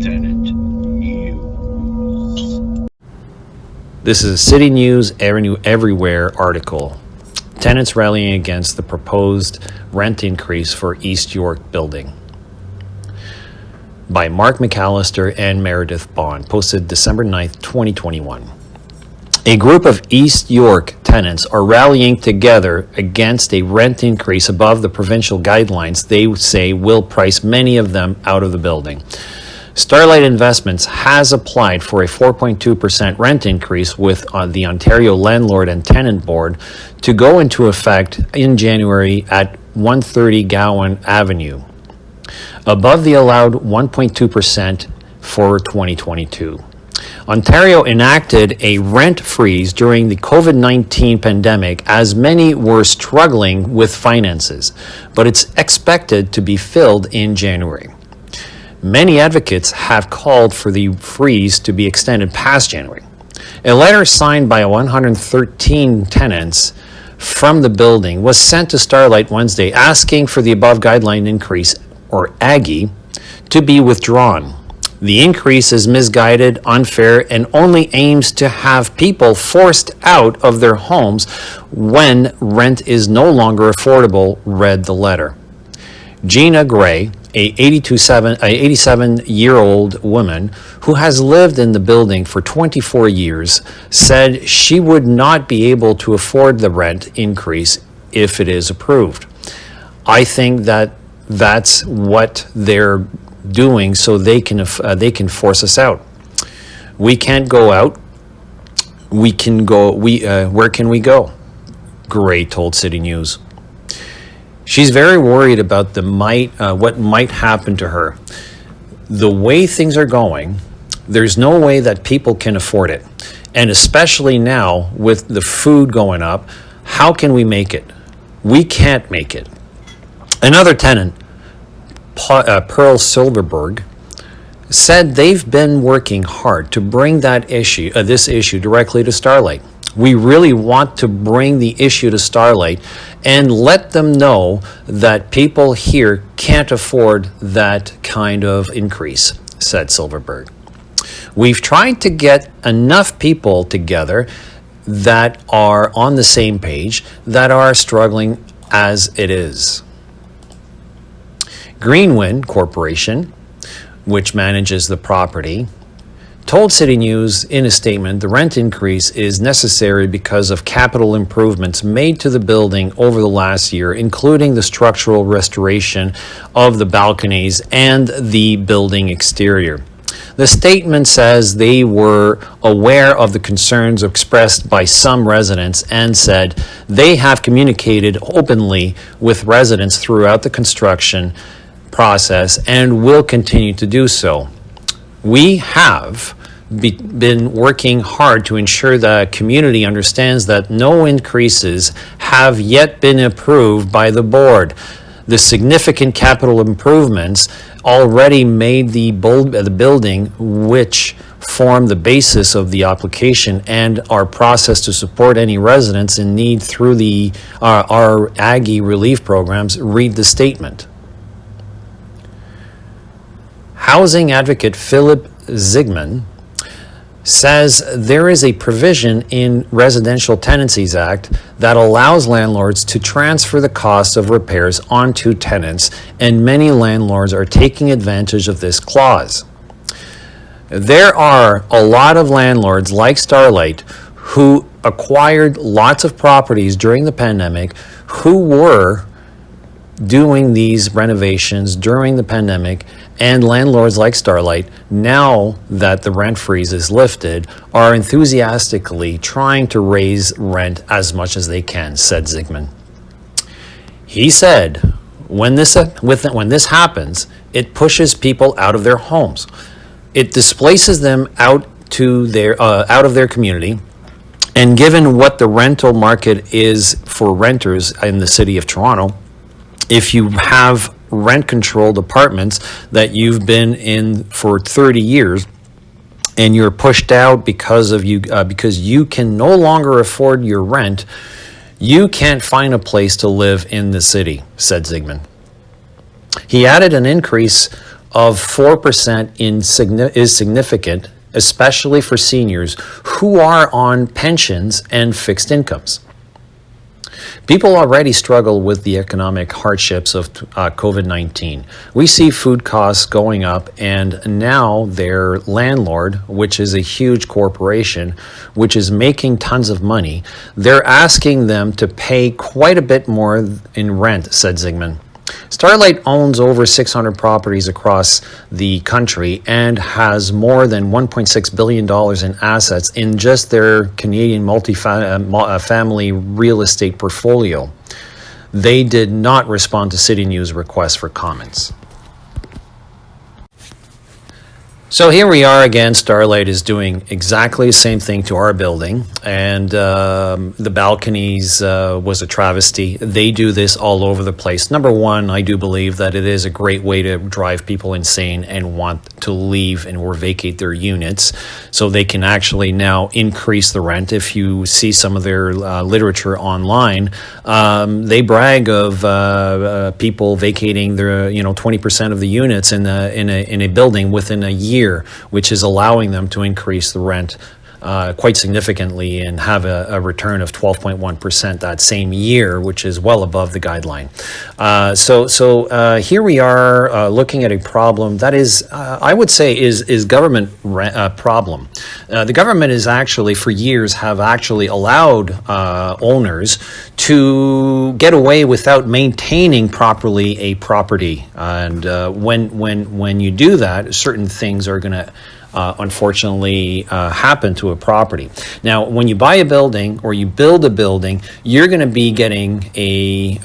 Tenant News. This is a City News Everywhere article. Tenants rallying against the proposed rent increase for East York building. By Mark McAllister and Meredith Bond, posted December 9th, 2021. A group of East York tenants are rallying together against a rent increase above the provincial guidelines they say will price many of them out of the building. Starlight Investments has applied for a 4.2% rent increase with the Ontario Landlord and Tenant Board to go into effect in January at 130 Gowan Avenue, above the allowed 1.2% for 2022. Ontario enacted a rent freeze during the COVID-19 pandemic as many were struggling with finances, but it's expected to be filled in January. Many advocates have called for the freeze to be extended past January. A letter signed by 113 tenants from the building was sent to Starlight Wednesday asking for the above guideline increase, or AGGI, to be withdrawn. The increase is misguided, unfair, and only aims to have people forced out of their homes when rent is no longer affordable, read the letter. Gina Gray, a 87-year-old woman who has lived in the building for 24 years, said she would not be able to afford the rent increase if it is approved. I think that that's what they're doing so they can force us out. We can't go out. We can go. Where can we go? Gray told City News. She's very worried about what might happen to her. The way things are going, there's no way that people can afford it. And especially now with the food going up, how can we make it? We can't make it. Another tenant, Pearl Silverberg, said they've been working hard to bring this issue directly to Starlight. We really want to bring the issue to Starlight and let them know that people here can't afford that kind of increase, said Silverberg. We've tried to get enough people together that are on the same page, that are struggling as it is. Greenwind Corporation, which manages the property, told City News in a statement the rent increase is necessary because of capital improvements made to the building over the last year, including the structural restoration of the balconies and the building exterior. The statement says they were aware of the concerns expressed by some residents and said they have communicated openly with residents throughout the construction process and will continue to do so. We have been working hard to ensure the community understands that no increases have yet been approved by the board. The significant capital improvements already made the building, which form the basis of the application and our process to support any residents in need through our AGGI relief programs, read the statement. Housing advocate Philip Zigman says there is a provision in Residential Tenancies Act that allows landlords to transfer the cost of repairs onto tenants, and many landlords are taking advantage of this clause. There are a lot of landlords like Starlight who acquired lots of properties during the pandemic who were doing these renovations during the pandemic, and landlords like Starlight, now that the rent freeze is lifted, are enthusiastically trying to raise rent as much as they can, said Zigman. He said, when this happens, it pushes people out of their homes. It displaces them out of their community. And given what the rental market is for renters in the city of Toronto, if you have rent-controlled apartments that you've been in for 30 years and you're pushed out because you can no longer afford your rent, you can't find a place to live in the city, said Zigman. He added an increase of 4% is significant, especially for seniors who are on pensions and fixed incomes. People already struggle with the economic hardships of COVID-19. We see food costs going up, and now their landlord, which is a huge corporation, which is making tons of money, they're asking them to pay quite a bit more in rent, said Zygmunt. Starlight owns over 600 properties across the country and has more than $1.6 billion in assets in just their Canadian multi-family real estate portfolio. They did not respond to City News' request for comments. So here we are again. Starlight is doing exactly the same thing to our building, and the balconies was a travesty. They do this all over the place. Number one, I do believe that it is a great way to drive people insane and want to leave and or vacate their units, so they can actually now increase the rent. If you see some of their literature online, they brag of people vacating their 20% of the units in a building within a year, which is allowing them to increase the rent quite significantly and have a return of 12.1% that same year, which is well above the guideline. So here we are looking at a problem that is, I would say, is government problem. The government is actually, for years, have actually allowed owners to get away without maintaining properly a property, and when you do that, certain things are going to unfortunately happen to a property. Now, when you buy a building or you build a building, you're going to be getting a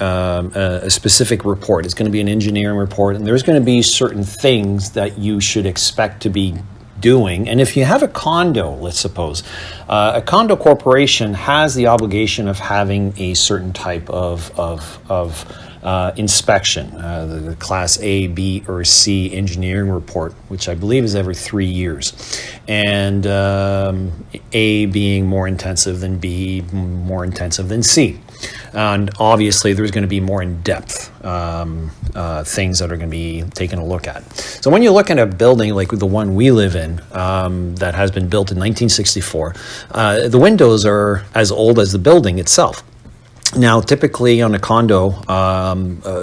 specific report. It's going to be an engineering report, and there's going to be certain things that you should expect to be doing. And if you have a condo, let's suppose, a condo corporation has the obligation of having a certain type of inspection, the Class A, B, or C engineering report, which I believe is every 3 years. And A being more intensive than B, more intensive than C. And obviously there's going to be more in-depth things that are going to be taken a look at. So when you look at a building like the one we live in that has been built in 1964, the windows are as old as the building itself. Now, typically on a condo,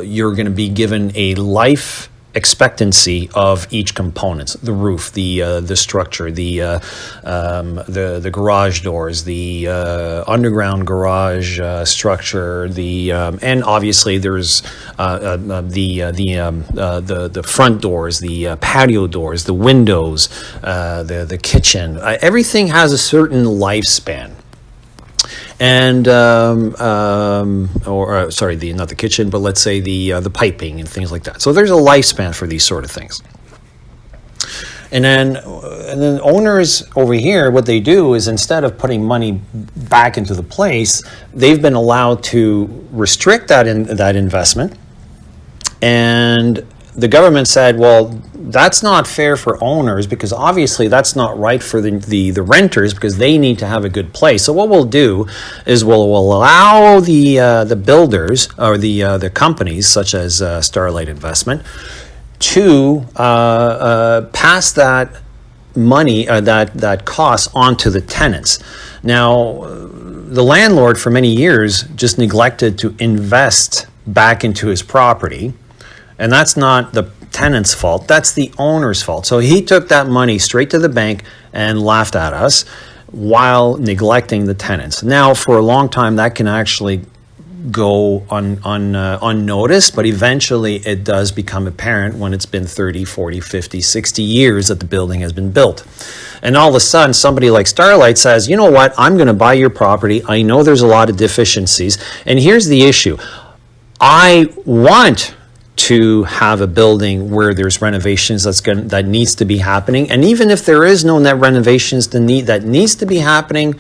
you're going to be given a life expectancy of each component: the roof, the structure, the garage doors, the underground garage structure, and obviously there's the front doors, the patio doors, the windows, the kitchen. Everything has a certain lifespan. And not the kitchen, but let's say the piping and things like that. So there's a lifespan for these sort of things. And then owners over here, what they do is, instead of putting money back into the place, they've been allowed to restrict that investment. And the government said, well, that's not fair for owners, because obviously that's not right for the renters, because they need to have a good place. So what we'll do is we'll allow the builders or the companies such as Starlight Investment to pass that money, that cost onto the tenants. Now, the landlord for many years just neglected to invest back into his property. And that's not the tenant's fault, that's the owner's fault. So he took that money straight to the bank and laughed at us while neglecting the tenants. Now, for a long time, that can actually go unnoticed, but eventually it does become apparent when it's been 30, 40, 50, 60 years that the building has been built. And all of a sudden, somebody like Starlight says, you know what, I'm going to buy your property. I know there's a lot of deficiencies. And here's the issue. I want to have a building where there's renovations that needs to be happening, and even if there is no net renovations that needs to be happening,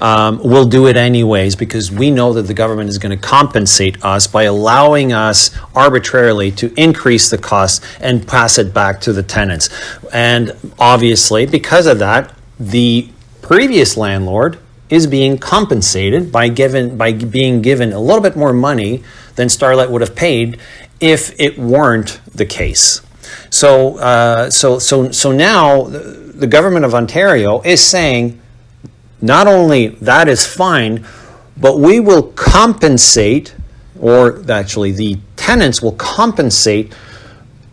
we'll do it anyways, because we know that the government is going to compensate us by allowing us arbitrarily to increase the cost and pass it back to the tenants. And obviously, because of that, the previous landlord is being compensated by being given a little bit more money than Starlight would have paid if it weren't the case. So now the government of Ontario is saying not only that is fine, but we will compensate, or actually the tenants will compensate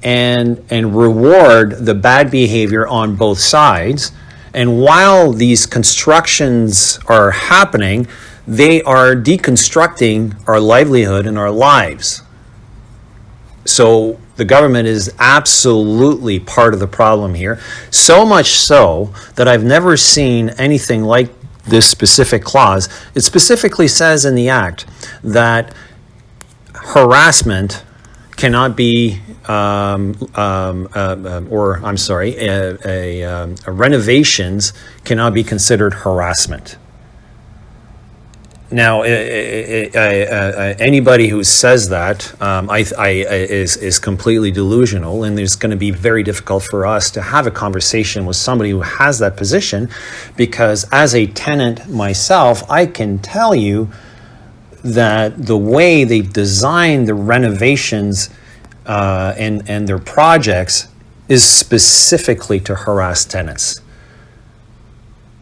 and reward the bad behavior on both sides. And while these constructions are happening, they are deconstructing our livelihood and our lives. So the government is absolutely part of the problem here. So much so that I've never seen anything like this specific clause. It specifically says in the Act that harassment cannot be, renovations cannot be considered harassment. Now, anybody who says that is completely delusional, and it's going to be very difficult for us to have a conversation with somebody who has that position, because as a tenant myself, I can tell you that the way they've designed the renovations and their projects is specifically to harass tenants.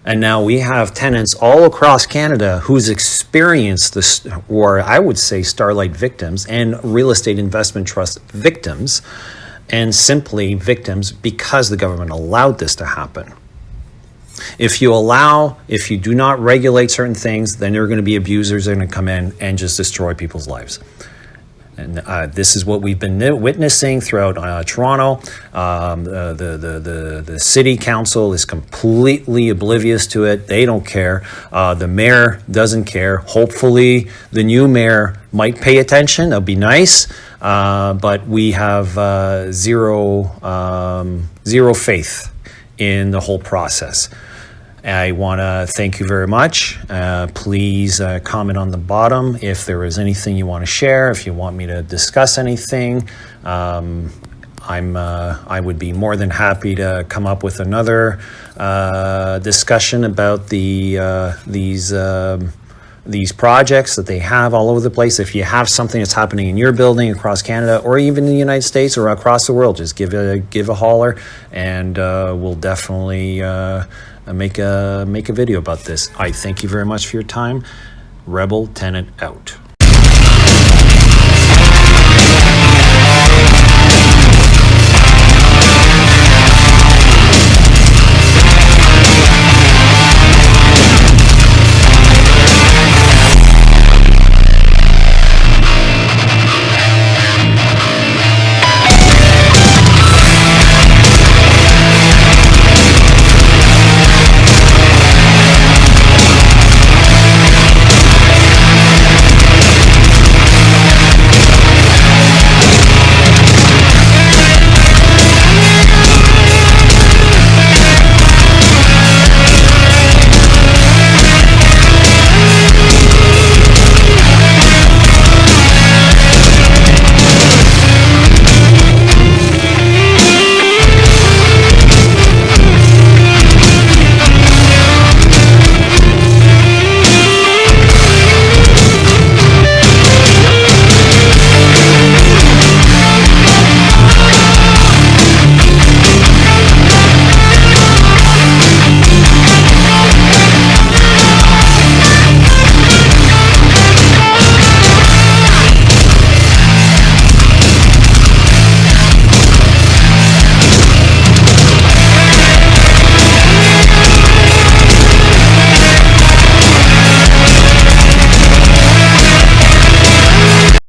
And now we have tenants all across Canada who's experienced this, or I would say starlight victims and real estate investment trust victims, and simply victims because the government allowed this to happen. If you do not regulate certain things, then there are going to be abusers that are going to come in and just destroy people's lives. And this is what we've been witnessing throughout Toronto. The city council is completely oblivious to it. They don't care. The mayor doesn't care. Hopefully, the new mayor might pay attention. That'd be nice. But we have zero faith in the whole process. I want to thank you very much. Please comment on the bottom if there is anything you want to share, if you want me to discuss anything. I would be more than happy to come up with another discussion about these projects that they have all over the place. If you have something that's happening in your building across Canada, or even in the United States or across the world, just give a holler, and we'll definitely make a video about this. I thank you very much for your time. Rebel Tenant out.